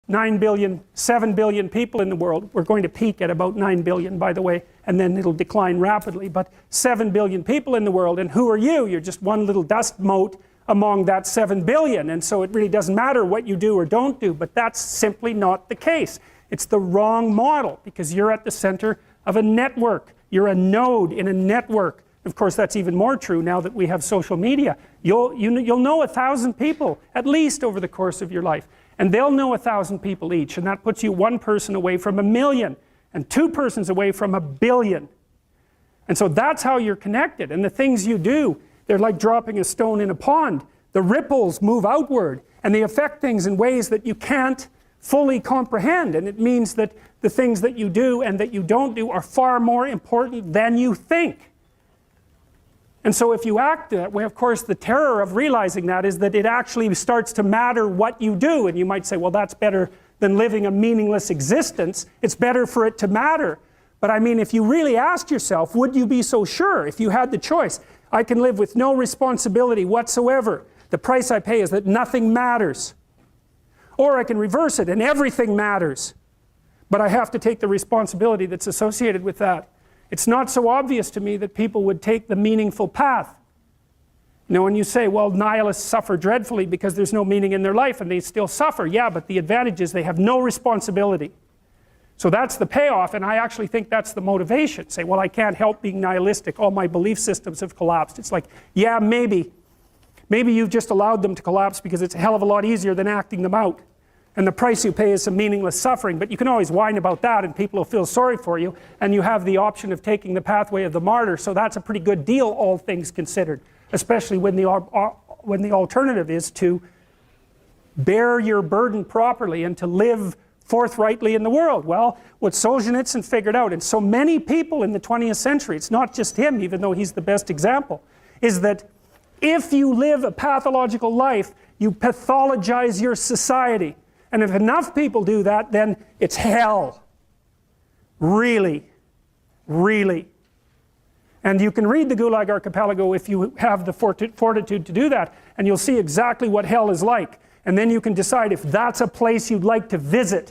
7 billion people in the world. We're going to peak at about 9 billion, by the way, and then it'll decline rapidly. But 7 billion people in the world, and who are you? You're just one little dust mote among that 7 billion, and so it really doesn't matter what you do or don't do, but that's simply not the case. It's the wrong model, because you're at the center of a network. You're a node in a network. Of course, that's even more true now that we have social media. You'll know 1,000 people, at least, over the course of your life. And they'll know 1,000 people each, and that puts you one person away from 1,000,000, and two persons away from 1,000,000,000. And so that's how you're connected, and the things you do, they're like dropping a stone in a pond. The ripples move outward, and they affect things in ways that you can't fully comprehend, and it means that the things that you do and that you don't do are far more important than you think. And so if you act that way, of course, the terror of realizing that is that it actually starts to matter what you do. And you might say, well, that's better than living a meaningless existence. It's better for it to matter. But I mean, if you really asked yourself, would you be so sure if you had the choice? I can live with no responsibility whatsoever. The price I pay is that nothing matters. Or I can reverse it and everything matters. But I have to take the responsibility that's associated with that. It's not so obvious to me that people would take the meaningful path. You know, when you say, well, nihilists suffer dreadfully because there's no meaning in their life, and they still suffer. Yeah, but the advantage is they have no responsibility. So that's the payoff, and I actually think that's the motivation. Say, well, I can't help being nihilistic. All my belief systems have collapsed. It's like, yeah, maybe. Maybe you've just allowed them to collapse because it's a hell of a lot easier than acting them out. And the price you pay is some meaningless suffering, but you can always whine about that and people will feel sorry for you, and you have the option of taking the pathway of the martyr, so that's a pretty good deal, all things considered, especially when the alternative is to bear your burden properly and to live forthrightly in the world. Well, what Solzhenitsyn figured out, and so many people in the 20th century, it's not just him, even though he's the best example, is that if you live a pathological life, you pathologize your society. And if enough people do that, then it's hell. Really. Really. And you can read the Gulag Archipelago if you have the fortitude to do that, and you'll see exactly what hell is like. And then you can decide if that's a place you'd like to visit.